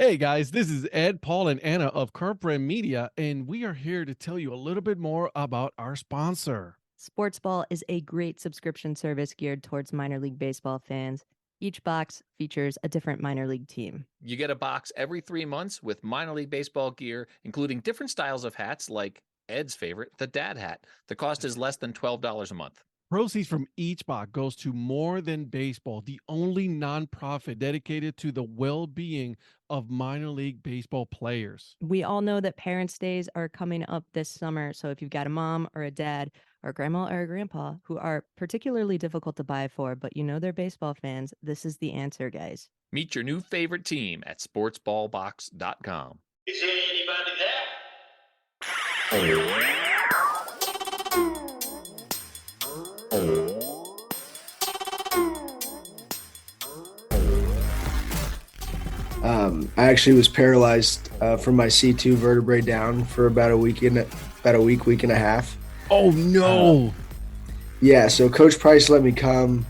Hey guys, this is Ed, Paul, and Anna of Curb Media, and we are here to tell you a little bit more about our sponsor. Sportsball is a great subscription service geared towards minor league baseball fans. Each box features a different minor league team. You get a box every 3 months with minor league baseball gear, including different styles of hats like Ed's favorite, the dad hat. The cost is less than $12 a month. Proceeds from each box goes to More Than Baseball, the only nonprofit dedicated to the well-being of minor league baseball players. We all know that Parents' Days are coming up this summer, so if you've got a mom or a dad or a grandma or a grandpa who are particularly difficult to buy for, but you know they're baseball fans, this is the answer, guys. Meet your new favorite team at sportsballbox.com. Is there anybody I actually was paralyzed from my C2 vertebrae down for about a week and a half. Oh no! Yeah, so Coach Price let me come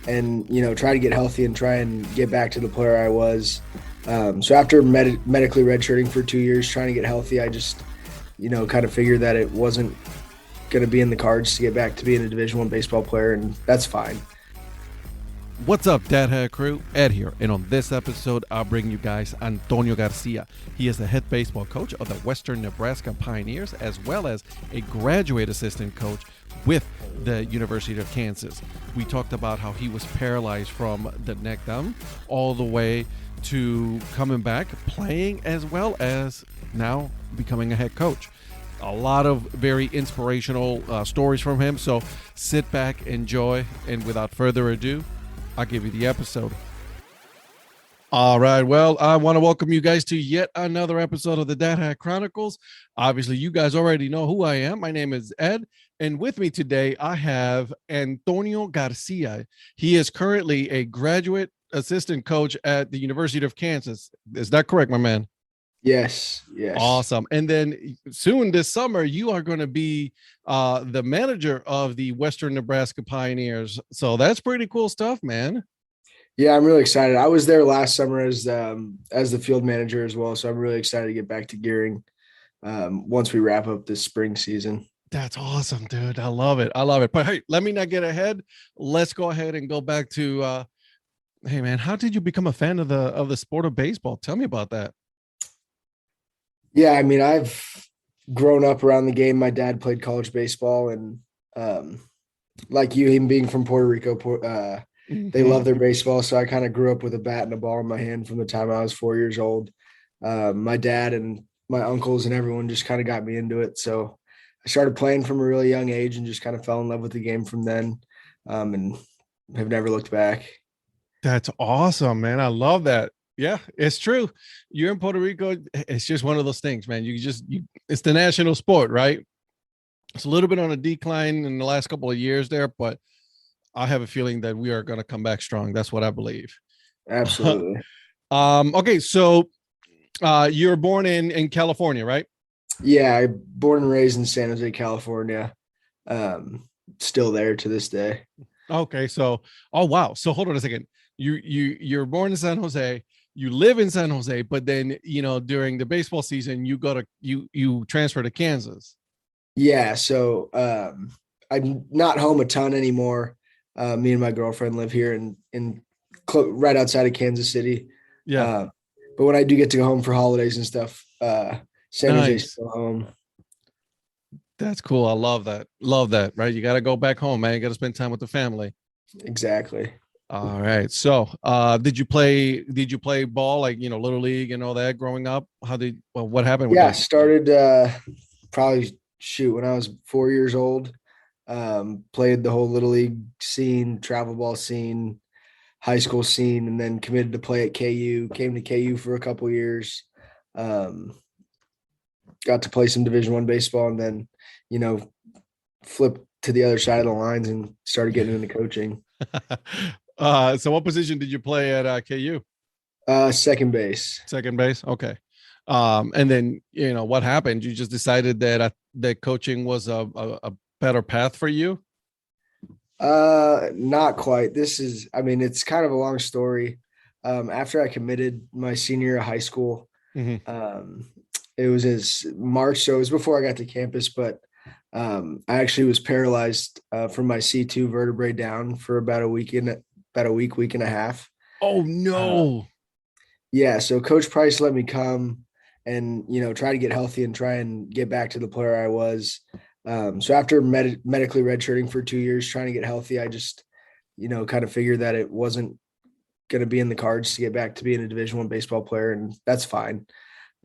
and try to get healthy and try and get back to the player I was. So after medically redshirting for 2 years, trying to get healthy, I just kind of figured that it wasn't going to be in the cards to get back to being a Division I baseball player, and that's fine. What's up, Dad Hat crew? Ed here, and on this episode, I'll bring you guys Antonio Garcia. He is the head baseball coach of the Western Nebraska Pioneers, as well as a graduate assistant coach with the University of Kansas. We talked about how he was paralyzed from the neck down all the way to coming back, playing, as well as now becoming a head coach. A lot of very inspirational stories from him, so sit back, enjoy, and without further ado, I'll give you the episode. All right. Well, I want to welcome you guys to yet another episode of the Dad Hat Chronicles. Obviously, you guys already know who I am. My name is Ed, and with me today, I have Antonio Garcia. He is currently a graduate assistant coach at the University of Kansas. Is that correct, my man? Yes. Awesome. And then soon this summer, you are going to be the manager of the Western Nebraska Pioneers. So that's pretty cool stuff, man. Yeah, I'm really excited. I was there last summer as the field manager as well, so I'm really excited to get back to gearing once we wrap up this spring season. That's awesome, dude. I love it. But hey, let me not get ahead. Let's go ahead and go back to hey man, how did you become a fan of the sport of baseball? Tell me about that. Yeah, I mean, I've grown up around the game. My dad played college baseball, and like you, him being from Puerto Rico, they love their baseball. So I kind of grew up with a bat and a ball in my hand from the time I was 4 years old. My dad and my uncles and everyone just kind of got me into it. So I started playing from a really young age and just kind of fell in love with the game from then, and have never looked back. That's awesome, man. I love that. Yeah, it's true. You're in Puerto Rico. It's just one of those things, man. It's the national sport, right? It's a little bit on a decline in the last couple of years there, but I have a feeling that we are going to come back strong. That's what I believe. Absolutely. Okay. So, you're born in California, right? Yeah, I born and raised in San Jose, California. Still there to this day. Okay. So, oh, wow. So hold on a second. You're born in San Jose. You live in San Jose, but then, during the baseball season, you transfer to Kansas. Yeah. So I'm not home a ton anymore. Me and my girlfriend live here right outside of Kansas City. Yeah. But when I do get to go home for holidays and stuff, San Jose's still home. That's cool. I love that. Right. You got to go back home, man. You got to spend time with the family. Exactly. All right. So, did you play ball, like, little league and all that growing up? What happened with that? Started probably when I was 4 years old. Played the whole little league scene, travel ball scene, high school scene, and then committed to play at KU. Came to KU for a couple years. Got to play some Division I baseball, and then flipped to the other side of the lines and started getting into coaching. So what position did you play at KU? Second base. Second base. Okay. And then, what happened? You just decided that coaching was a better path for you? Not quite. It's kind of a long story. after I committed my senior year of high school. Mhm. It was as March, so it was before I got to campus, but I actually was paralyzed from my C2 vertebrae down for about a week and a half. Oh Uh, no. yeah, so Coach Price let me come and try to get healthy and try and get back to the player I was. So after medically redshirting for 2 years, trying to get healthy, I just kind of figured that it wasn't going to be in the cards to get back to being a Division I baseball player, and that's fine.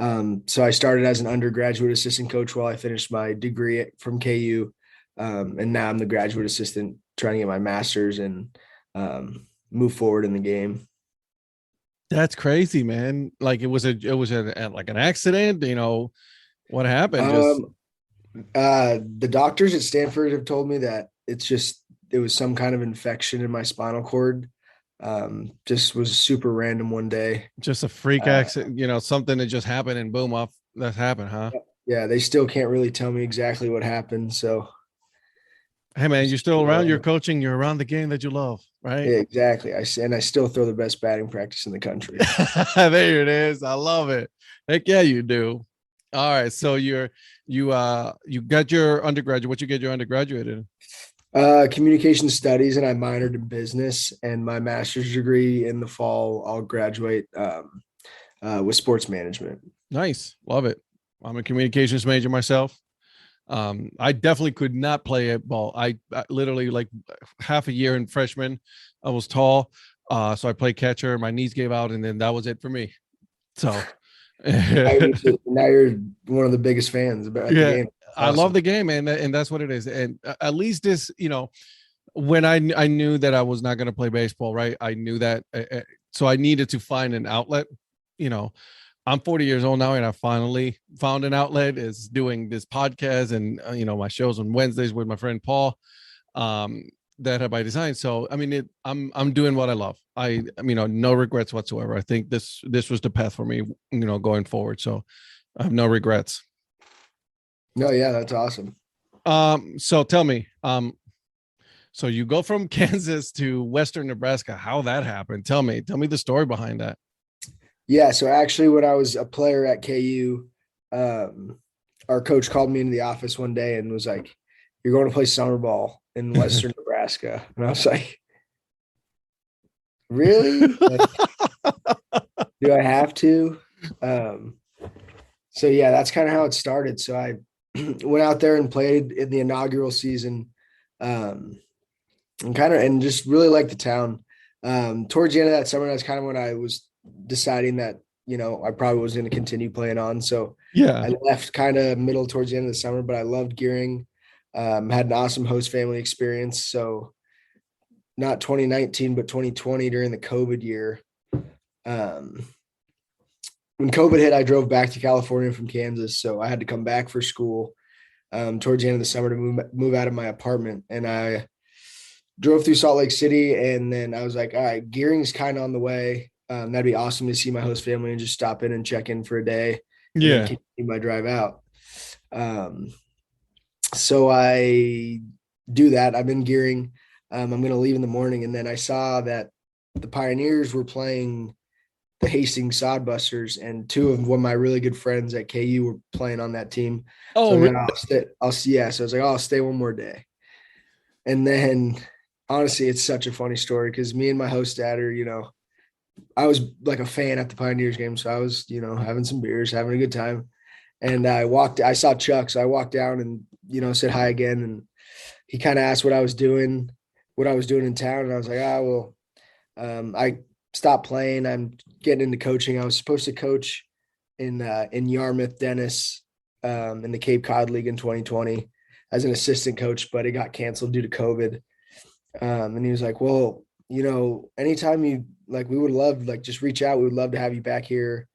So I started as an undergraduate assistant coach while I finished my degree from KU, and now I'm the graduate assistant trying to get my master's and move forward in the game. That's crazy, man. Like it was like an accident, what happened? Just Um, the doctors at Stanford have told me that it was some kind of infection in my spinal cord. Just was super random one day. just a freak Uh, accident, something that just happened and boom off that happened, huh? yeah, they still can't really tell me exactly what happened. So Hey man, you're still around, you're coaching, you're around the game that you love, right? yeah, exactly. I still throw the best batting practice in the country. There it is. I love it. Heck yeah, you do. All right. So you got your undergraduate. What you get your undergraduate in? Communication studies, and I minored in business. And my master's degree in the fall, I'll graduate with sports management. Nice. Love it. I'm a communications major myself. I definitely could not play a ball. I literally like half a year in freshman, I was tall. So I played catcher, my knees gave out, and then that was it for me. So Now you're one of the biggest fans about the yeah, game. I love Awesome. the game, and that's what it is. And at least this, when I knew that I was not going to play baseball, right? I knew that, so I needed to find an outlet. You know, I'm 40 years old now, and I finally found an outlet. Is doing this podcast and my shows on Wednesdays with my friend Paul. That have by design. So I mean, I'm doing what I love. No regrets whatsoever. I think this was the path for me, going forward. So I have no regrets. No, yeah, that's awesome. So tell me, so you go from Kansas to Western Nebraska, how that happened. Tell me the story behind that. Yeah, so actually, when I was a player at KU, our coach called me into the office one day and was like, "You're going to play summer ball in Western Nebraska," and I was like, "Really? Like, do I have to?" So yeah, that's kind of how it started. So I went out there and played in the inaugural season, and just really liked the town. Towards the end of that summer, that's kind of when I was deciding that I probably was going to continue playing on. So Yeah. I left kind of middle towards the end of the summer, but I loved gearing. Had an awesome host family experience. So not 2019, but 2020 during the COVID year. When COVID hit, I drove back to California from Kansas. So I had to come back for school towards the end of the summer to move out of my apartment. And I drove through Salt Lake City. And then I was like, all right, gearing's kind of on the way. That'd be awesome to see my host family and just stop in and check in for a day and then continue my drive out. So I do that. I've been gearing. I'm going to leave in the morning. And then I saw that the Pioneers were playing the Hastings Sodbusters, and two of one of my really good friends at KU were playing on that team. Oh, so really? I'll see. Yeah. So I was like, oh, I'll stay one more day. And then honestly, it's such a funny story because me and my host dad are, I was like a fan at the Pioneers game. So I was, having some beers, having a good time. And I saw Chuck. So I walked down and, said hi again. And he kind of asked what I was doing in town. And I was like, I stopped playing. I'm getting into coaching. I was supposed to coach in Yarmouth, Dennis, in the Cape Cod League in 2020 as an assistant coach, but it got canceled due to COVID. And he was like, well, anytime you we would love, just reach out. We would love to have you back here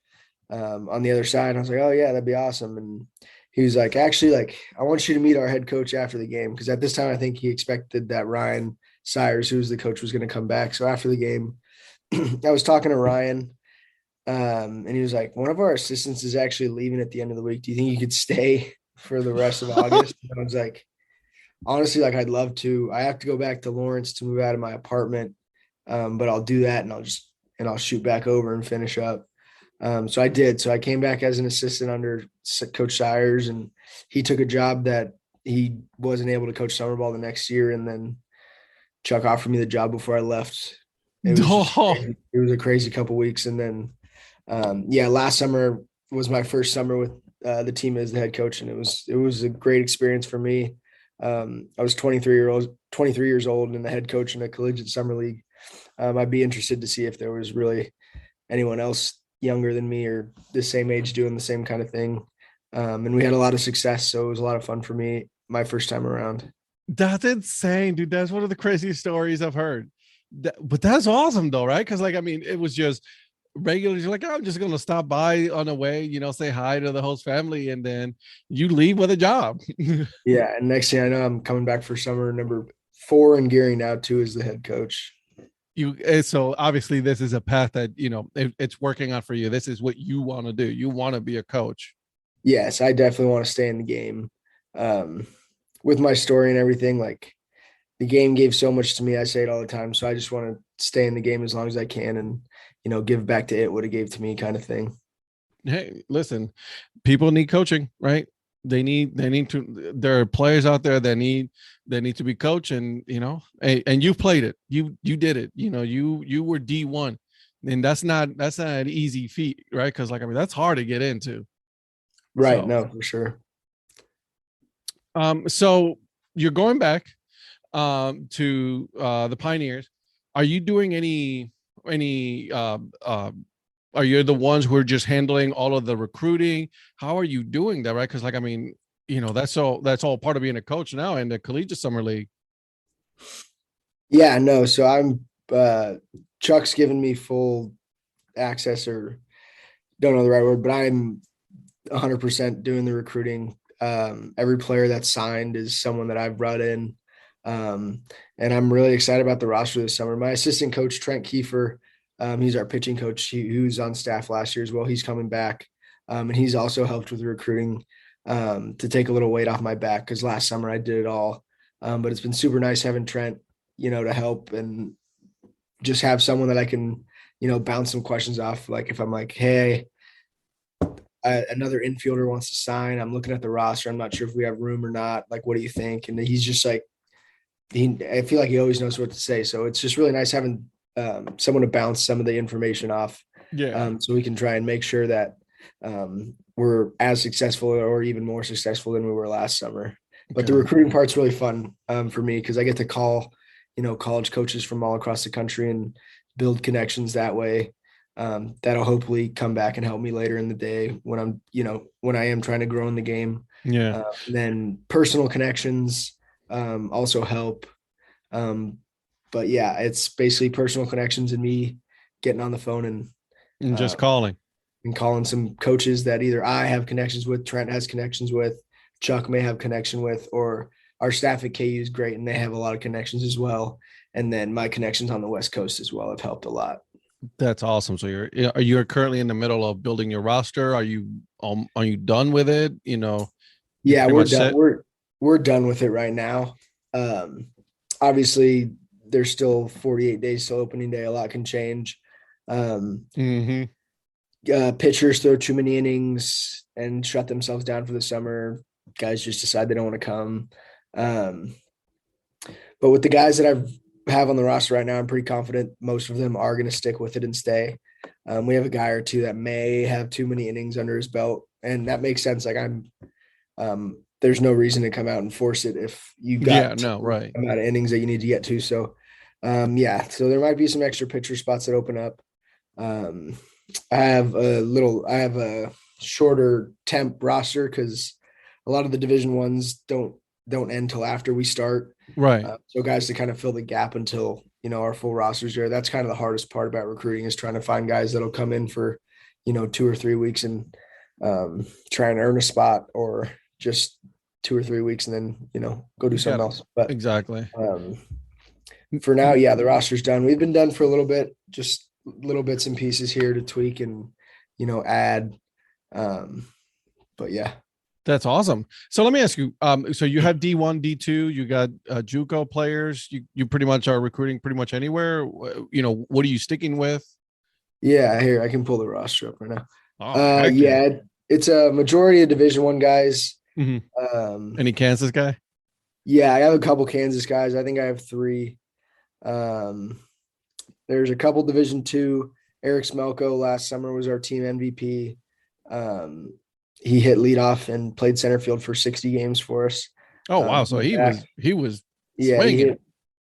on the other side. And I was like, oh yeah, that'd be awesome. And he was like, actually, I want you to meet our head coach after the game. Cause at this time, I think he expected that Ryan Sires, who was the coach, was going to come back. So after the game, I was talking to Ryan, and he was like, one of our assistants is actually leaving at the end of the week. Do you think you could stay for the rest of August? And I was like, honestly, I'd love to. I have to go back to Lawrence to move out of my apartment, but I'll do that, and I'll just and I'll shoot back over and finish up. So I did. So I came back as an assistant under Coach Sires, and he took a job that he wasn't able to coach summer ball the next year. And then Chuck offered me the job before I left. It was a crazy couple weeks. And then, last summer was my first summer with the team as the head coach, and it was a great experience for me. I was 23 years old and the head coach in a collegiate summer league. I'd be interested to see if there was really anyone else younger than me or the same age doing the same kind of thing. And we had a lot of success. So it was a lot of fun for me my first time around. That's insane, dude. That's one of the craziest stories I've heard. But that's awesome though, right? Because it was just regular. You're like, oh, I'm just going to stop by on the way, say hi to the host family. And then you leave with a job. Yeah. And next thing I know, I'm coming back for summer number 4 and gearing now 2 as the head coach. So obviously this is a path that, it's working out for you. This is what you want to do. You want to be a coach. Yes, I definitely want to stay in the game. With my story and everything, like the game gave so much to me. I say it all the time. So I just want to stay in the game as long as I can and, give back to it what it gave to me kind of thing. Hey, listen, people need coaching, right? They need to, there are players out there that need to be coached, and, and you played it. You did it. You were D1, and that's not an easy feat, right? Cause that's hard to get into. Right. So, no, for sure. So you're going back to the Pioneers. Are you doing any are you the ones who are just handling all of the recruiting? How are you doing that, right? Because that's all part of being a coach now in the collegiate summer league. Yeah, no. So I'm Chuck's given me full access, or don't know the right word, but I'm 100% doing the recruiting. Every player that's signed is someone that I've brought in. And I'm really excited about the roster this summer. My assistant coach, Trent Kiefer, he's our pitching coach. He was on staff last year as well. He's coming back. And he's also helped with recruiting to take a little weight off my back, because last summer I did it all. But it's been super nice having Trent, to help and just have someone that I can, bounce some questions off. Like if I'm like, hey, another infielder wants to sign, I'm looking at the roster, I'm not sure if we have room or not. Like, what do you think? And he's just like, I feel like he always knows what to say. So it's just really nice having someone to bounce some of the information off. Yeah. So we can try and make sure that we're as successful or even more successful than we were last summer. But the recruiting part's really fun for me, because I get to call, college coaches from all across the country and build connections that way. That'll hopefully come back and help me later in the day when I'm, when I am trying to grow in the game. Yeah. Then personal connections also help. But yeah, it's basically personal connections and me getting on the phone and just calling some coaches that either I have connections with, Trent has connections with, Chuck may have connection with, or our staff at KU is great and they have a lot of connections as well. And then my connections on the West Coast as well have helped a lot. That's awesome. So you're currently in the middle of building your roster. Are you done with it? Yeah, we're done. We're done with it right now. Obviously there's still 48 days till opening day. A lot can change. Pitchers throw too many innings and shut themselves down for the summer. Guys just decide they don't want to come. But with the guys that I have on the roster right now, I'm pretty confident most of them are going to stick with it and stay. We have a guy or two that may have too many innings under his belt, and that makes sense. Like there's no reason to come out and force it if you got right amount of innings that you need to get to. So, so there might be some extra pitcher spots that open up. I have a shorter temp roster because a lot of the Division Ones don't end till after we start. Right. So guys to kind of fill the gap until, our full rosters there. That's kind of the hardest part about recruiting, is trying to find guys that'll come in for, 2 or 3 weeks and try and earn a spot, or just 2 or 3 weeks and then, go do something else. But exactly. For now, yeah, the roster's done. We've been done for a little bit, just little bits and pieces here to tweak and, add. But yeah. That's awesome. So let me ask you, so you have D1, D2, you got JUCO players, you pretty much are recruiting pretty much anywhere. What are you sticking with? Yeah, here I can pull the roster up right now. Oh, heck Yeah, it's a majority of Division I guys. Mhm. Any Kansas guy? Yeah, I have a couple Kansas guys. I think I have 3. There's a couple Division II. Eric Smelko last summer was our team MVP. He hit leadoff and played center field for 60 games for us. Oh wow! So he was yeah, swinging. he hit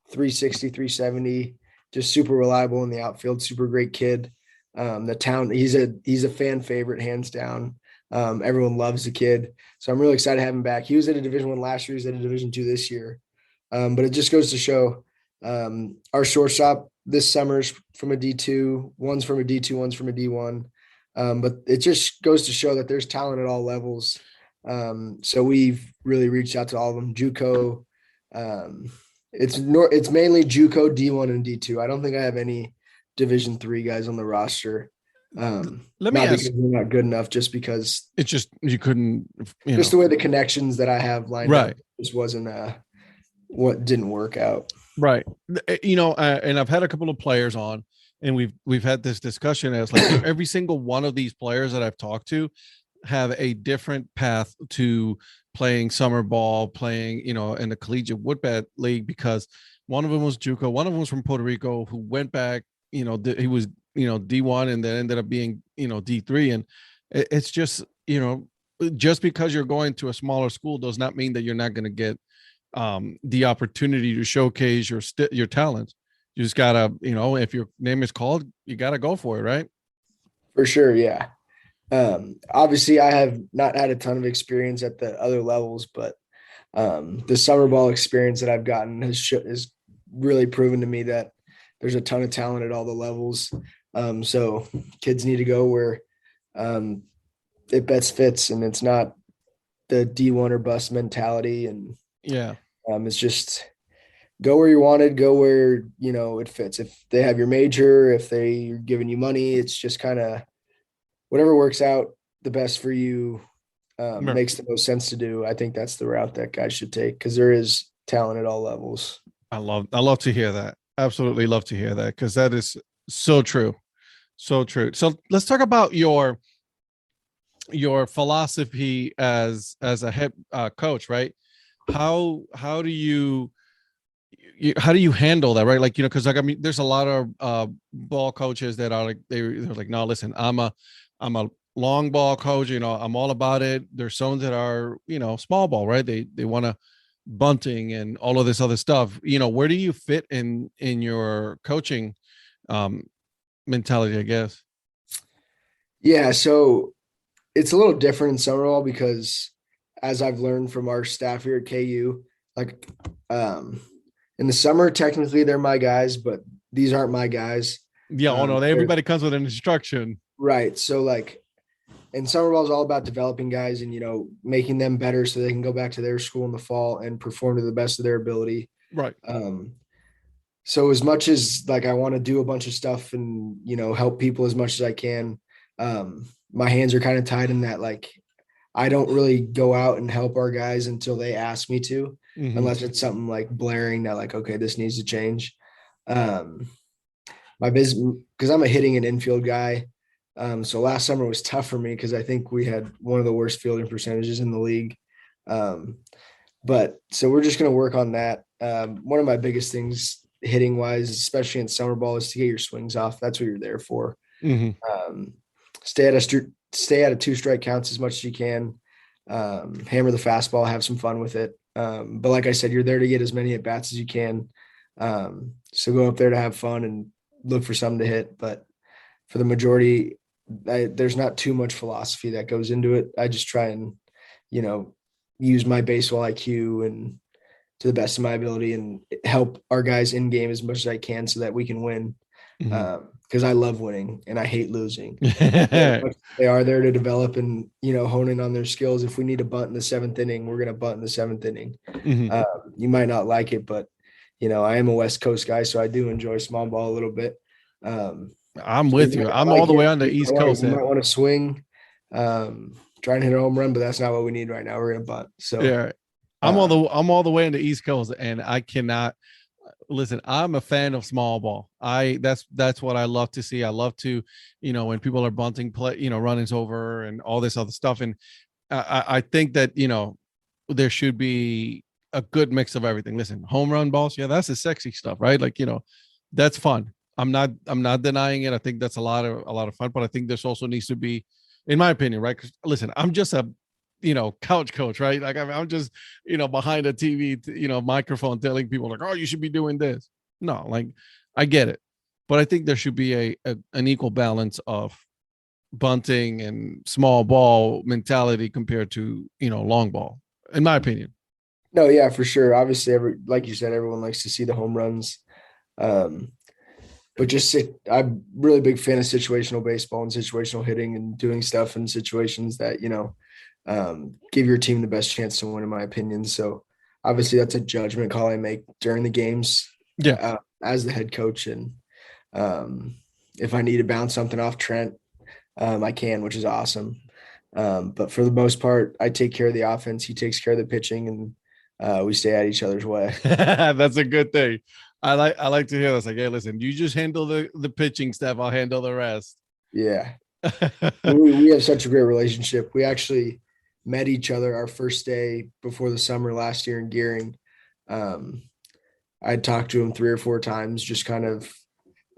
360, 370, just super reliable in the outfield, super great kid. He's a fan favorite, hands down. Everyone loves the kid. So I'm really excited to have him back. He was at a Division I last year, he's at a Division II this year. But it just goes to show our shortstop this summer's from a D2, one's from a D2, one's from a D1. But it just goes to show that there's talent at all levels. So we've really reached out to all of them. JUCO, it's mainly JUCO, D1, and D2. I don't think I have any Division III guys on the roster. Let me not ask. Because we're not good enough, just because it's just you couldn't. Just the way the connections that I have lined right. up just wasn't what didn't work out. Right. And I've had a couple of players on, and we've had this discussion as like every single one of these players that I've talked to have a different path to playing summer ball, playing, in the collegiate wood bat league, because one of them was JUCO, one of them was from Puerto Rico, who went back, he was, D1 and then ended up being, D3. And it's just, just because you're going to a smaller school does not mean that you're not going to get the opportunity to showcase your talent. You just gotta, if your name is called, you gotta go for it, right? For sure, yeah. Obviously, I have not had a ton of experience at the other levels, but the summer ball experience that I've gotten has really proven to me that there's a ton of talent at all the levels. So kids need to go where it best fits, and it's not the D1 or bust mentality. And yeah, it's just go where you wanted, go where it fits. If they have your major, if they're giving you money, it's just kind of whatever works out the best for you. Makes the most sense to do. I think that's the route that guys should take, because there is talent at all levels. I love to hear that. Absolutely love to hear that, because that is so true. So true. So let's talk about your philosophy as a head coach, right? How do you handle that, right? Like, because like, I mean, there's a lot of ball coaches that are like, they're like, no, listen, I'm a long ball coach, I'm all about it. There's some that are, small ball, right? They want to bunting and all of this other stuff. Where do you fit in your coaching mentality, I guess? Yeah, so it's a little different in summer ball, because as I've learned from our staff here at KU, like in the summer, technically they're my guys, but these aren't my guys. Yeah, everybody comes with an instruction. Right. So like, and summer ball is all about developing guys and, making them better so they can go back to their school in the fall and perform to the best of their ability. Right. So as much as like I want to do a bunch of stuff and, help people as much as I can, my hands are kind of tied in that, like, I don't really go out and help our guys until they ask me to, unless it's something like blaring that like, okay, this needs to change. My business, because I'm a hitting and infield guy. So last summer was tough for me because I think we had one of the worst fielding percentages in the league. But so we're just going to work on that. One of my biggest things hitting wise, especially in summer ball, is to get your swings off. That's what you're there for. Stay at a 2-strike counts as much as you can. Hammer the fastball, have some fun with it. But like I said, you're there to get as many at bats as you can. So go up there to have fun and look for something to hit. But for the majority, there's not too much philosophy that goes into it. I just try and, use my baseball IQ and to the best of my ability and help our guys in game as much as I can so that we can win. Because I love winning and I hate losing. They are there to develop and, hone in on their skills. If we need to bunt in the 7th inning, we're going to bunt in the 7th inning. You might not like it, but, I am a West Coast guy, so I do enjoy small ball a little bit. I'm with you. I'm all the way on the East Coast. You might want to swing, try and hit a home run, but that's not what we need right now. We're going to bunt. So yeah, I'm all the way on the East Coast, and I cannot. Listen, I'm a fan of small ball. That's what I love to see. I love to, when people are bunting play, runnings over and all this other stuff. And I think that, there should be a good mix of everything. Listen, home run balls, yeah, that's the sexy stuff, right? Like, that's fun. I'm not denying it. I think that's a lot of fun, but I think this also needs to be, in my opinion, right? 'Cause listen, I'm just a couch coach, right? Like I'm just, behind a TV, microphone telling people like, oh, you should be doing this. No, like I get it, but I think there should be an equal balance of bunting and small ball mentality compared to, long ball, in my opinion. No, yeah, for sure. Obviously, like you said, everyone likes to see the home runs. Um, but I'm really big fan of situational baseball and situational hitting and doing stuff in situations that, give your team the best chance to win, in my opinion. So obviously that's a judgment call I make during the games, as the head coach. And if I need to bounce something off Trent, I can, which is awesome. But for the most part, I take care of the offense. He takes care of the pitching, and we stay out of each other's way. That's a good thing. I like to hear this. Like, hey, listen, you just handle the pitching stuff. I'll handle the rest. Yeah. We have such a great relationship. We actually met each other our first day before the summer last year in Gearing. I talked to him 3 or 4 times, just kind of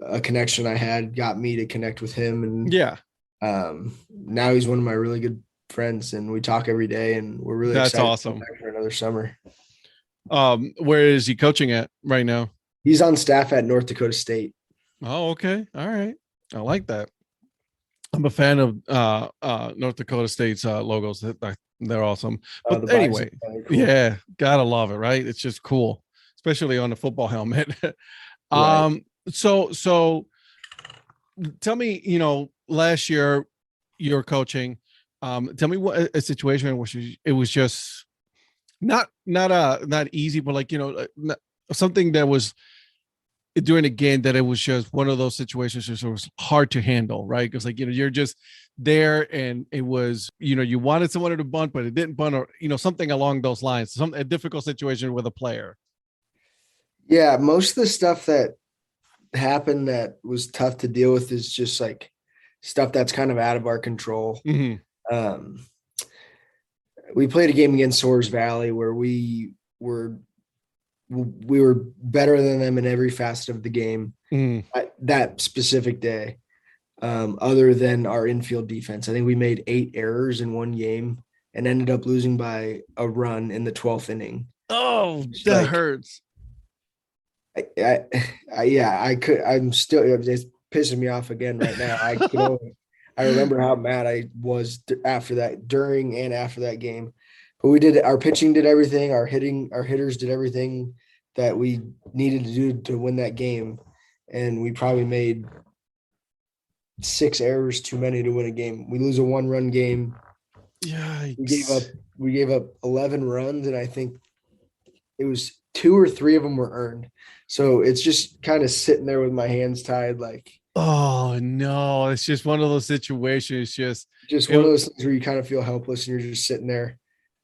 a connection I had got me to connect with him. And Yeah, now he's one of my really good friends, and we talk every day, and we're really that's excited awesome. to come back for another summer. Where is he coaching at right now? He's on staff at North Dakota State. Oh, okay. All right. I like that. I'm a fan of North Dakota State's logos. They're awesome. But The anyway, bison's cool. yeah, gotta love it, right? It's just cool, especially on the football helmet. Right. So tell me, last year you're coaching. Tell me what a situation in which it was just not easy, but like, something that was during the game that it was just one of those situations that was hard to handle, right? Because like, you're just there and it was, you wanted someone to bunt, but it didn't bunt, or, something along those lines, a difficult situation with a player. Yeah, most of the stuff that happened that was tough to deal with is just like stuff that's kind of out of our control. Mm-hmm. We played a game against Soares Valley where we were better than them in every facet of the game that specific day. Other than our infield defense, I think we made 8 errors in one game and ended up losing by a run in the 12th inning. Oh, that hurts. I'm still, it's pissing me off again right now. I remember how mad I was after that, during and after that game. But our pitching did everything, our hitters did everything that we needed to do to win that game. And we probably made 6 errors too many to win a game. We lose a 1-run game. Yikes. We gave up 11 runs, and I think it was 2 or 3 of them were earned. So it's just kind of sitting there with my hands tied, like, oh no, it's just one of those situations. Just one of those things where you kind of feel helpless and you're just sitting there.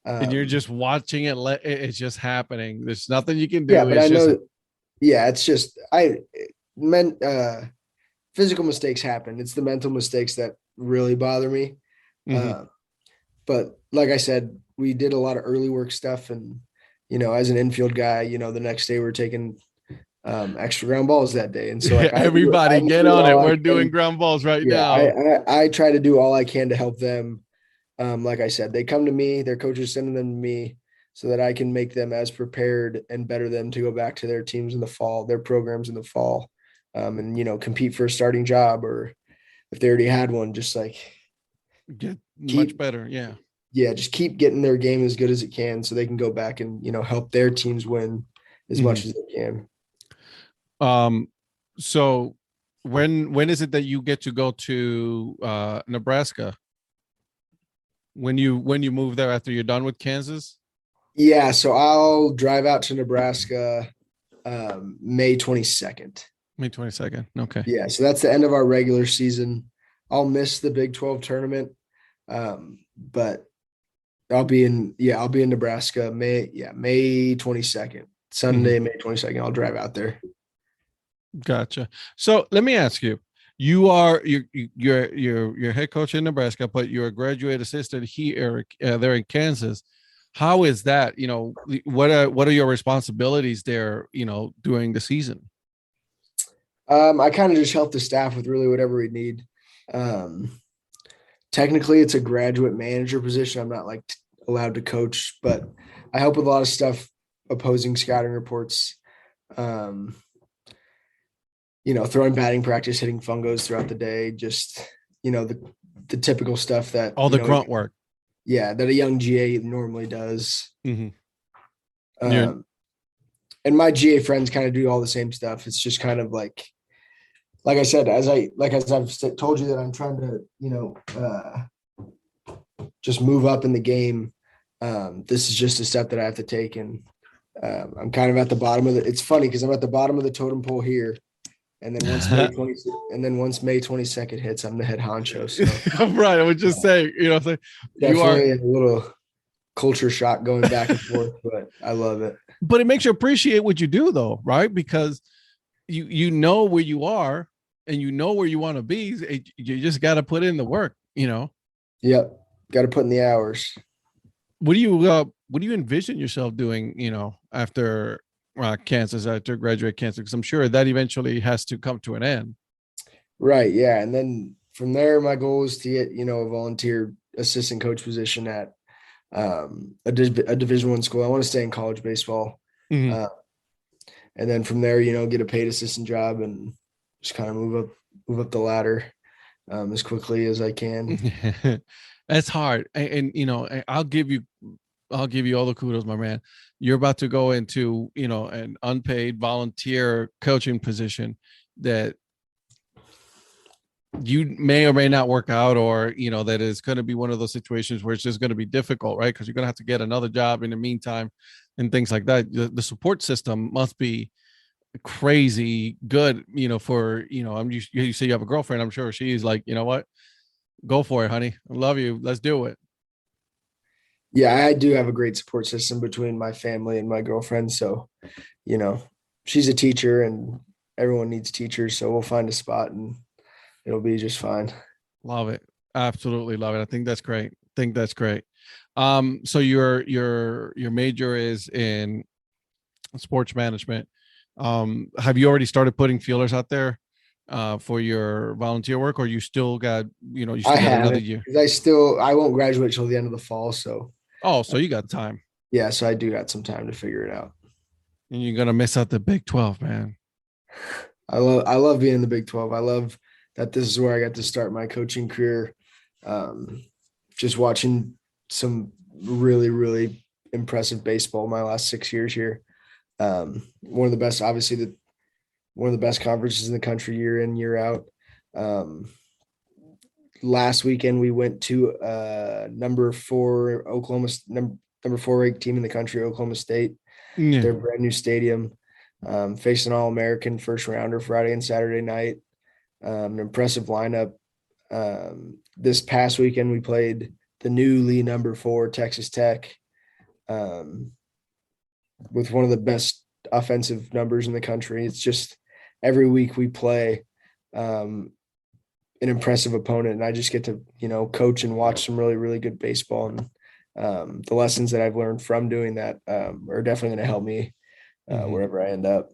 And you're just watching it. It's just happening. There's nothing you can do. Yeah, but I know. Yeah, it's just physical mistakes happen. It's the mental mistakes that really bother me. Mm-hmm. But like I said, we did a lot of early work stuff, and as an infield guy, the next day we're taking extra ground balls that day, and so like, everybody get on it. We're doing ground balls right now. I try to do all I can to help them. Like I said, they come to me, their coaches sending them to me so that I can make them as prepared and better them to go back to their teams in the fall, their programs in the fall, and compete for a starting job, or if they already had one, just like get much better. Yeah, just keep getting their game as good as it can so they can go back and help their teams win as much as they can. So when is it that you get to go to Nebraska? When you move there after you're done with Kansas? Yeah, so I'll drive out to Nebraska May 22nd. May 22nd. Okay. Yeah, so that's the end of our regular season. I'll miss the Big 12 tournament, but I'll be in Nebraska May 22nd. Sunday, May 22nd, I'll drive out there. Gotcha. So let me ask you: you're head coach in Nebraska, but you're a graduate assistant here there in Kansas. How is that? What are your responsibilities there? During the season. I kind of just help the staff with really whatever we need. Technically, it's a graduate manager position. I'm not allowed to coach, but I help with a lot of stuff, opposing scouting reports, throwing batting practice, hitting fungos throughout the day, just, the typical stuff that all the grunt work. Yeah, that a young GA normally does. Mm-hmm. And my GA friends kind of do all the same stuff. It's just kind of like I said, as I've told you that I'm trying to, just move up in the game. This is just a step that I have to take. And I'm kind of at the bottom of it's funny because I'm at the bottom of the totem pole here. And then once May 22nd hits, I'm the head honcho. So right. I would just say, definitely you are a little culture shock going back and forth, but I love it. But it makes you appreciate what you do though, right? Because you know where you are and you know where you want to be. You just got to put in the work, Yep. Got to put in the hours. What do you envision yourself doing, after Kansas, after graduate Kansas? Because I'm sure that eventually has to come to an end. Right. Yeah. And then from there, my goal is to get, a volunteer assistant coach position at a Division I school. I want to stay in college baseball. Mm-hmm. And then from there, get a paid assistant job and just kind of move up the ladder as quickly as I can. That's hard. And I'll give you all the kudos, my man. You're about to go into, an unpaid volunteer coaching position that you may or may not work out, or, that is going to be one of those situations where it's just going to be difficult, right? Because you're going to have to get another job in the meantime and things like that. The support system must be crazy good, for, you say you have a girlfriend. I'm sure she's like, you know what? Go for it, honey. I love you. Let's do it. Yeah, I do have a great support system between my family and my girlfriend. So, she's a teacher and everyone needs teachers. So we'll find a spot and it'll be just fine. Love it. Absolutely love it. I think that's great. So your major is in sports management. Have you already started putting feelers out there for your volunteer work, or you still got, you still got another year? I won't graduate till the end of the fall. So. So you got time. Yeah. So I do got some time to figure it out. And you're going to miss out the Big 12, man. I love being in the Big 12. I love that this is where I got to start my coaching career. Just watching some really impressive baseball my last 6 years here. One of the best, obviously one of the best conferences in the country year in, year out. Last weekend we went to number 4 ranked team in the country, Oklahoma State. Yeah. Their brand new stadium, facing All-American first rounder Friday and Saturday night. An impressive lineup. This past weekend we played the newly number 4 Texas Tech, with one of the best offensive numbers in the country. It's just every week we play an impressive opponent, and I just get to, coach and watch some really, really good baseball. And the lessons that I've learned from doing that are definitely going to help me wherever I end up.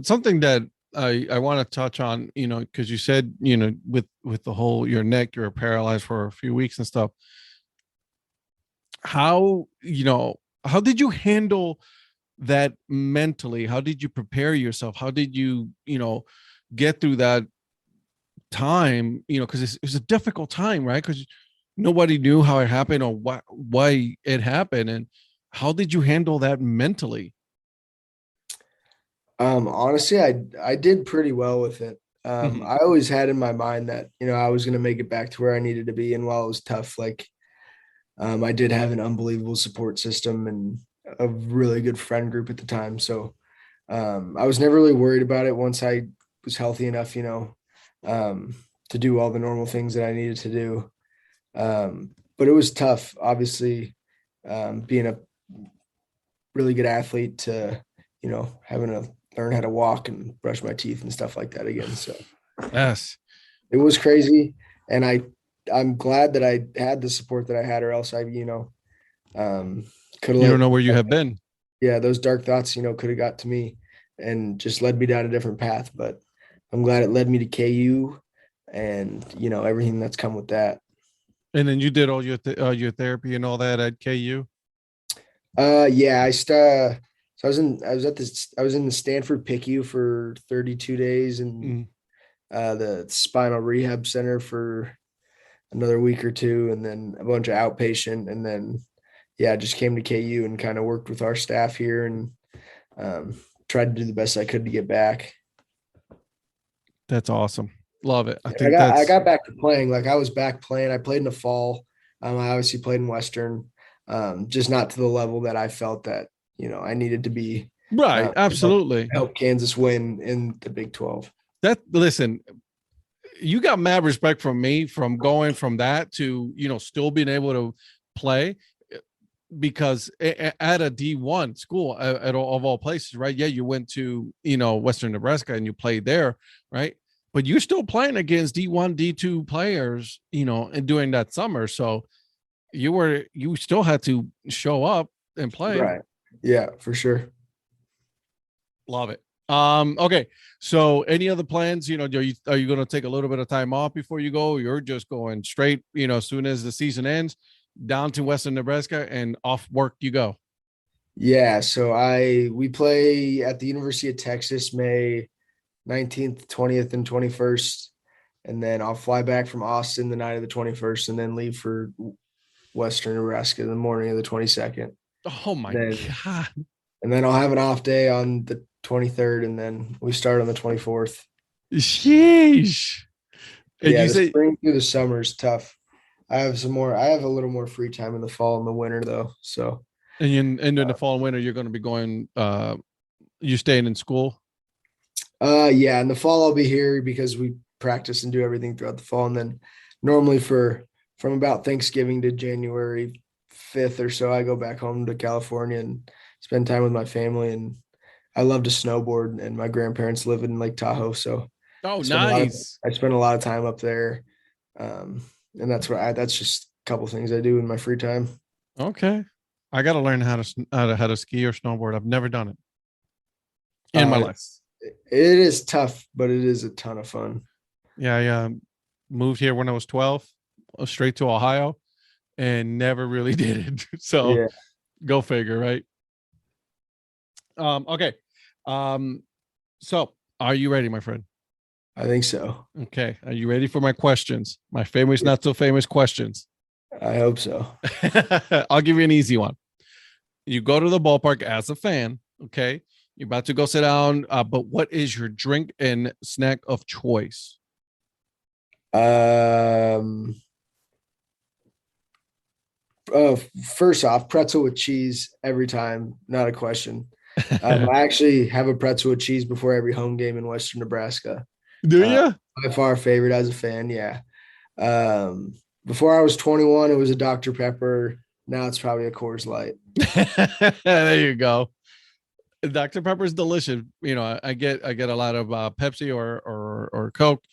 Something that I want to touch on, because you said, with the whole, your neck, you're paralyzed for a few weeks and stuff. How did you handle that mentally? How did you prepare yourself? How did you, get through that time? Because it was a difficult time, right? Because nobody knew how it happened or why it happened. And how did you handle that mentally? Honestly, I did pretty well with it. I always had in my mind that, I was going to make it back to where I needed to be. And while it was tough, I did have an unbelievable support system and a really good friend group at the time. So I was never really worried about it once I was healthy enough, to do all the normal things that I needed to do. But it was tough, obviously, being really good athlete to, having to learn how to walk and brush my teeth and stuff like that again. So Yes. it was crazy. And I'm glad that I had the support that I had, or else I, could have You don't know where you have been. yeah, those dark thoughts, could have got to me and just led me down a different path. But I'm glad it led me to KU and, everything that's come with that. And then you did all your therapy and all that at KU. Yeah, so I was in the Stanford PICU for 32 days and the spinal rehab center for another week or two, and then a bunch of outpatient, and then I just came to KU and kind of worked with our staff here and tried to do the best I could to get back. That's awesome. Love it. I got back to playing. Like, I was back playing. I played in the fall. I obviously played in Western, just not to the level that I felt that, I needed to be. Right. Absolutely. Help Kansas win in the Big 12. Listen, you got mad respect from me from going from that to, still being able to play, because at a D1 school of all places, right? Yeah, you went to, Western Nebraska and you played there, right? But you're still playing against D1, D2 players, and during that summer. So you still had to show up and play. Right. Yeah, for sure. Love it. Okay. So any other plans, are you going to take a little bit of time off before you go? You're just going straight, as soon as the season ends, down to Western Nebraska and off work you go. Yeah. So we play at the University of Texas, May 19th, 20th, and 21st. And then I'll fly back from Austin the night of the 21st and then leave for Western Nebraska the morning of the 22nd. Oh my God. And then I'll have an off day on the 23rd, and then we start on the 24th. Sheesh. And yeah, you the say spring through the summer is tough. I have a little more free time in the fall and the winter though. So and in the fall and winter, you're going to be going, you staying in school? Yeah, in the fall I'll be here because we practice and do everything throughout the fall. And then normally from about Thanksgiving to January 5th or so, I go back home to California and spend time with my family. And I love to snowboard, and my grandparents live in Lake Tahoe. So nice. I spend a lot of time up there. And that's just a couple things I do in my free time. Okay. I got to learn how to ski or snowboard. I've never done it in my life. It is tough, but it is a ton of fun. Yeah. I moved here when I was 12, straight to Ohio, and never really did it. So Go figure, right? Okay. So are you ready, my friend? I think so. Okay. Are you ready for my questions? My famous, not so famous questions. I hope so. I'll give you an easy one. You go to the ballpark as a fan. Okay. You're about to go sit down. But what is your drink and snack of choice? First off, pretzel with cheese every time. Not a question. I actually have a pretzel with cheese before every home game in Western Nebraska. Do you? By far favorite as a fan. Yeah. Before I was 21, it was a Dr. Pepper. Now it's probably a Coors Light. There you go. Dr. Pepper is delicious. I get a lot of Pepsi or Coke,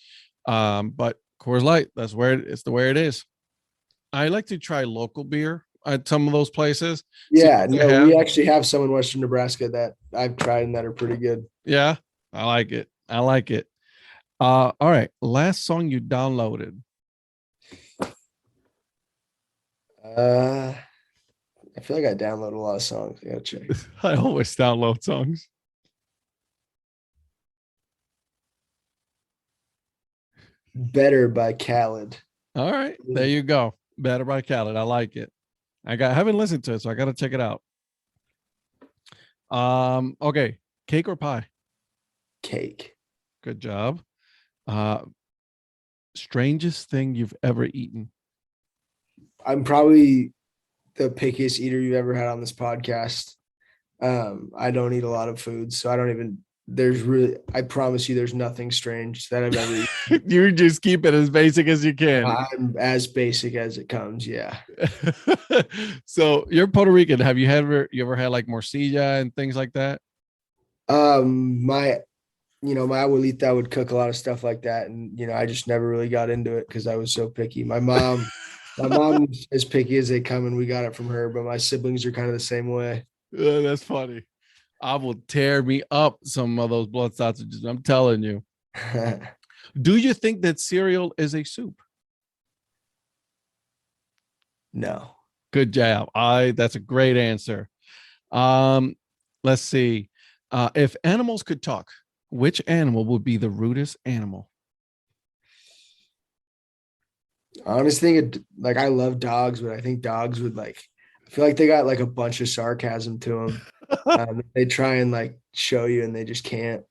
but Coors Light, it's the way it is. I like to try local beer at some of those places. Yeah, no, we actually have some in Western Nebraska that I've tried and that are pretty good. Yeah, I like it. All right, last song you downloaded. I feel like I download a lot of songs. I gotta check. I always download songs. Better by Khaled. All right, there you go. Better by Khaled. I like it. I haven't listened to it, so I got to check it out. Okay, cake or pie? Cake. Good job. Strangest thing you've ever eaten? I'm probably the pickiest eater you've ever had on this podcast. I don't eat a lot of food, so I don't even I promise you, there's nothing strange that I've ever eaten. You just keep it as basic as you can. I'm as basic as it comes. Yeah. So you're Puerto Rican. Have you ever had like morcilla and things like that? My my abuelita would cook a lot of stuff like that, and I just never really got into it because I was so picky. My mom's as picky as they come, and we got it from her. But my siblings are kind of the same way. That's funny. I will tear me up some of those blood sausages. I'm telling you. Do you think that cereal is a soup? No. Good job. That's a great answer. Um, let's see. If animals could talk, which animal would be the rudest animal? I honestly think like I love dogs, but I think dogs would I feel like they got like a bunch of sarcasm to them. They try and like show you, and they just can't.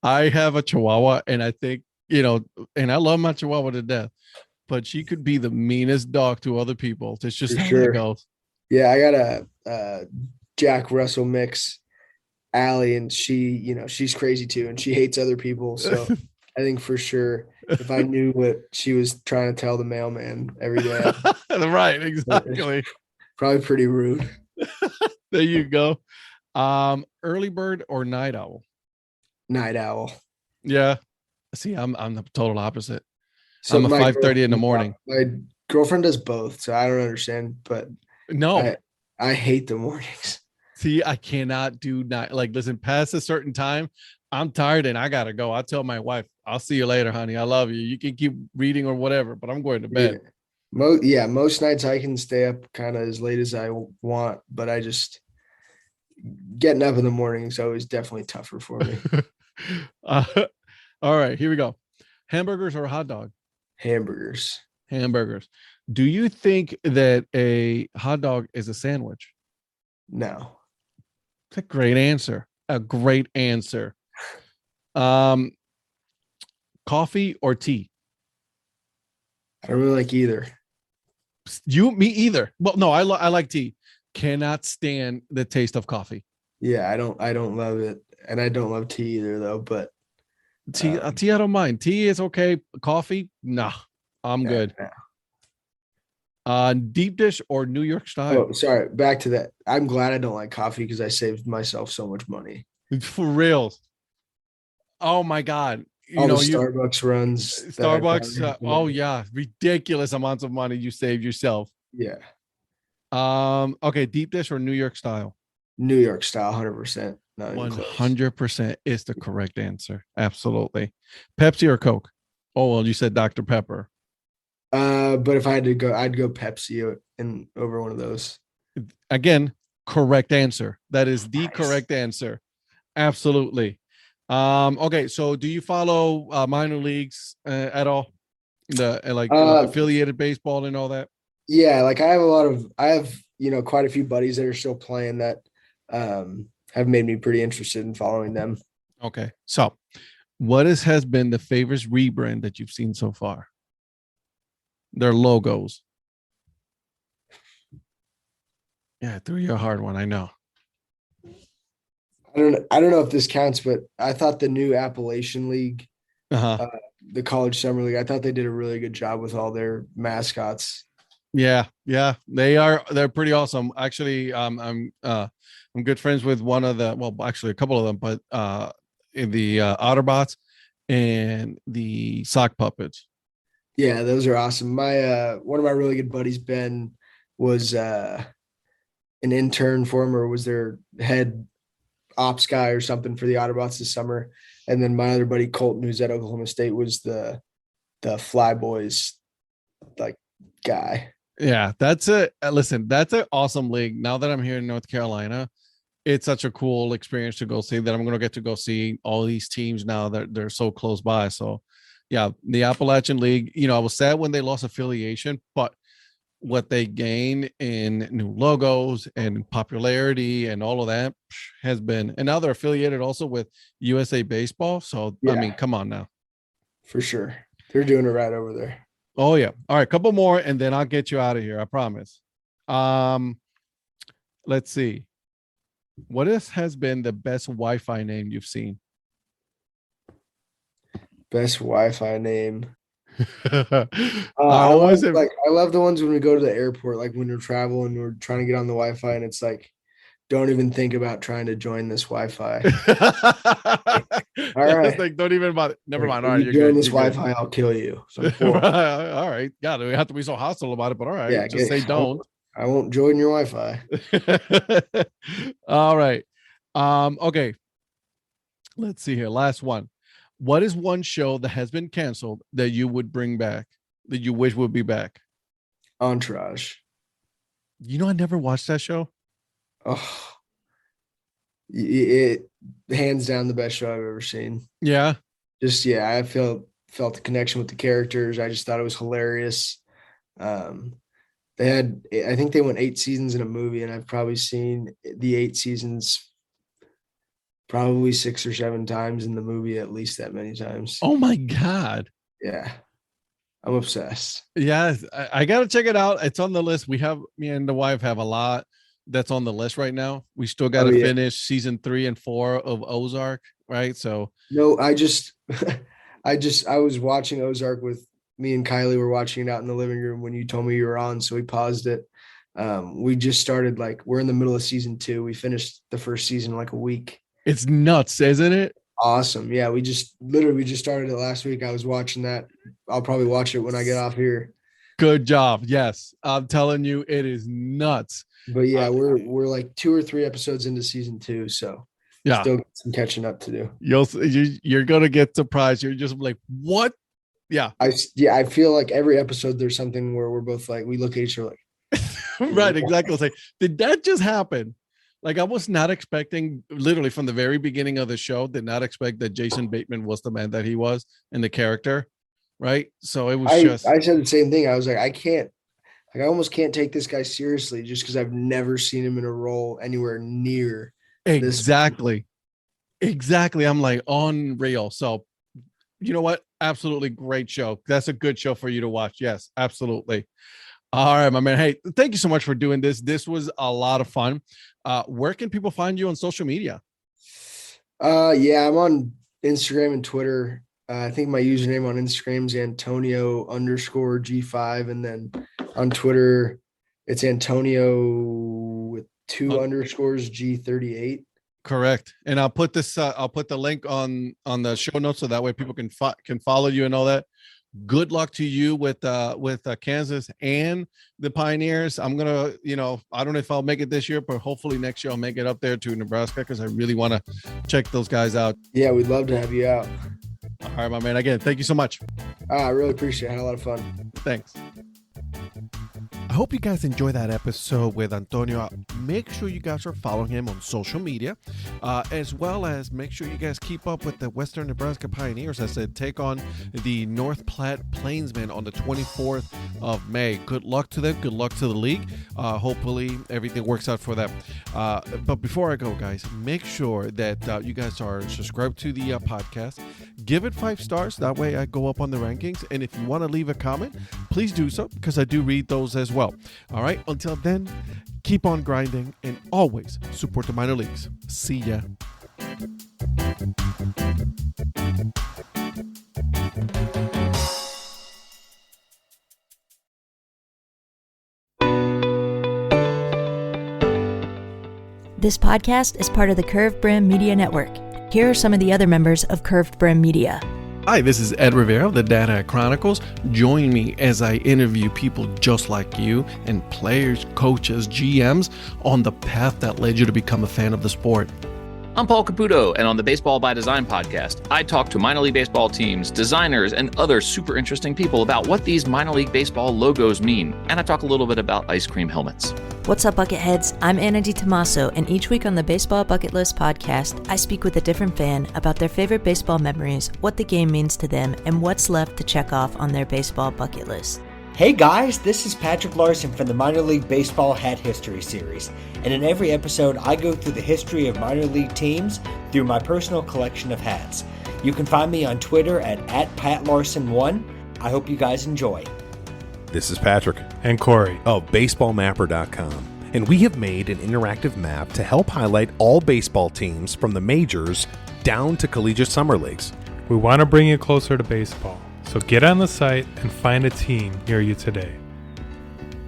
I have a Chihuahua, and I think, and I love my Chihuahua to death, but she could be the meanest dog to other people. That's just For how that sure. goes. Yeah, I got a Jack Russell mix, Allie, and she's crazy too, and she hates other people. So I think for sure, if I knew what she was trying to tell the mailman every day, Right, exactly. probably pretty rude. There you go. Early bird or night owl? Night owl. Yeah. See, I'm the total opposite. So I'm a my 5:30 in the girlfriend- morning. My girlfriend does both, so I don't understand, but No, I hate the mornings. see, I cannot do night. Like, listen, past a certain time, I'm tired and I gotta go. I tell my wife, I'll see you later, honey. I love you. You can keep reading or whatever, but I'm going to bed. Most nights I can stay up kind of as late as I want, but I just getting up in the morning is always definitely tougher for me. uh, all right, here we go. Hamburgers or hot dog? Hamburgers. Hamburgers. Do you think that a hot dog is a sandwich? No. It's a great answer. A great answer. Coffee or tea? I don't really like either. Me either. Well, no, I like tea. Cannot stand the taste of coffee. Yeah, I don't love it, and I don't love tea either though. But Tea, I don't mind. Tea is okay. Coffee, nah, I'm good. Deep dish or New York style? Oh, sorry. Back to that. I'm glad I don't like coffee because I saved myself so much money. For real. Oh my God. All the Starbucks runs. Starbucks. Oh yeah. Ridiculous amounts of money you saved yourself. Yeah. Okay. Deep dish or New York style? New York style, 100%. 100% is the correct answer. Absolutely. Pepsi or Coke? Oh, well, you said Dr. Pepper. But if I had to go, I'd go Pepsi and over one of those. Again, correct answer. That is the Nice. correct answer. Absolutely. Okay, so do you follow minor leagues at all? The affiliated baseball and all that? Yeah, like I have quite a few buddies that are still playing that have made me pretty interested in following them. Okay. So what has been the favorite rebrand that you've seen so far? Their logos. Yeah, threw you a hard one, I know. I don't know if this counts, but I thought the new Appalachian League, the college summer league, I thought they did a really good job with all their mascots. Yeah, they're pretty awesome. Actually, I'm good friends with actually a couple of them, but in the Otterbots and the sock puppets. Yeah, those are awesome. My one of my really good buddies, Ben, was an intern for him, or was their head ops guy or something for the Otterbots this summer. And then my other buddy Colton, who's at Oklahoma State, was the Fly Boys guy. Yeah, listen, that's an awesome league. Now that I'm here in North Carolina, it's such a cool experience to go see that I'm going to get to go see all these teams now that they're so close by. So yeah, the Appalachian League, I was sad when they lost affiliation, but what they gained in new logos and popularity and all of that has been, and now they're affiliated also with USA Baseball. So, yeah. I mean, come on now. For sure. They're doing it right over there. Oh, yeah. All right. Couple more, and then I'll get you out of here. I promise. Let's see. has been the best Wi-Fi name you've seen? Best Wi-Fi name. I I always love I love the ones when we go to the airport, like when we're traveling, we're trying to get on the Wi-Fi, and it's like, don't even think about trying to join this Wi-Fi. All right, like, don't even bother. Never mind. All if right, you you're join good. this You're good. Wi-Fi, I'll kill you. So cool. All right. God, we have to be so hostile about it, but all right. Yeah, Just say don't. I won't join your Wi-Fi. All right. Okay. Let's see here. Last one. What is one show that has been canceled that you would bring back, that you wish would be back? Entourage. You know, I never watched that show. Oh, it hands down the best show I've ever seen. Yeah. I felt the connection with the characters. I just thought it was hilarious. I think they went 8 seasons in a movie, and I've probably seen the 8 seasons probably 6 or 7 times, in the movie at least that many times. Oh my God. Yeah. I'm obsessed. Yeah. I got to check it out. It's on the list. Me and the wife have a lot that's on the list right now. We still got to finish season 3 and 4 of Ozark. Right. So no, I was watching Ozark with me and Kylie were watching it out in the living room when you told me you were on. So we paused it. We just started, we're in the middle of season 2. We finished the first season in a week. It's nuts, isn't it? Awesome. Yeah. We just started it last week. I was watching that. I'll probably watch it when I get off here. Good job. Yes. I'm telling you, it is nuts. But yeah, we're like 2 or 3 episodes into season 2. So yeah, still got some catching up to do. You're going to get surprised. You're just like, what? Yeah. I feel like every episode there's something where we're both like, we look at each other like, right. Exactly. It's like, did that just happen? Like, I was not expecting, literally from the very beginning of the show, did not expect that Jason Bateman was the man that he was in the character. Right. So it was I said the same thing. I was like, I almost can't take this guy seriously just because I've never seen him in a role anywhere near exactly. Exactly. I'm like, unreal. So you know what? Absolutely great show. That's a good show for you to watch. Yes, absolutely. All right, my man. Hey, thank you so much for doing this. This was a lot of fun. Where can people find you on social media? Yeah, I'm on Instagram and Twitter. I think my username on Instagram is Antonio_G5. And then on Twitter, it's Antonio with 2 underscores G38. Correct. And I'll put the link on the show notes so that way people can follow you and all that. Good luck to you with Kansas and the Pioneers. I'm gonna, I don't know if I'll make it this year, but hopefully next year I'll make it up there to Nebraska because I really want to check those guys out. Yeah, we'd love to have you out. All right, my man. Again, thank you so much. I really appreciate it. I had a lot of fun. Thanks. I hope you guys enjoy that episode with Antonio. Make sure you guys are following him on social media, as well as make sure you guys keep up with the Western Nebraska Pioneers as they take on the North Platte Plainsmen on the 24th of May. Good luck to them. Good luck to the league. Hopefully everything works out for them. But before I go, guys, make sure that you guys are subscribed to the podcast. Give it 5 stars. That way I go up on the rankings. And if you want to leave a comment, please do so because I do read those as well. All right. Until then, keep on grinding and always support the minor leagues. See ya. This podcast is part of the Curved Brim Media Network. Here are some of the other members of Curved Brim Media. Hi, this is Ed Rivera of the Dad Hat Chronicles. Join me as I interview people just like you and players, coaches, GMs on the path that led you to become a fan of the sport. I'm Paul Caputo, and on the Baseball by Design podcast, I talk to minor league baseball teams, designers, and other super interesting people about what these minor league baseball logos mean. And I talk a little bit about ice cream helmets. What's up, Bucketheads? I'm Anna DiTomaso, and each week on the Baseball Bucket List podcast, I speak with a different fan about their favorite baseball memories, what the game means to them, and what's left to check off on their baseball bucket list. Hey guys, this is Patrick Larson from the Minor League Baseball Hat History Series, and in every episode I go through the history of minor league teams through my personal collection of hats. You can find me on Twitter at PatLarson1. I hope you guys enjoy. This is Patrick and Corey of BaseballMapper.com, and we have made an interactive map to help highlight all baseball teams from the majors down to collegiate summer leagues. We want to bring you closer to baseball, so get on the site and find a team near you today.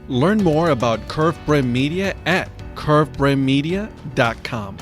Learn more about Curve Brim Media at curvebrimmedia.com.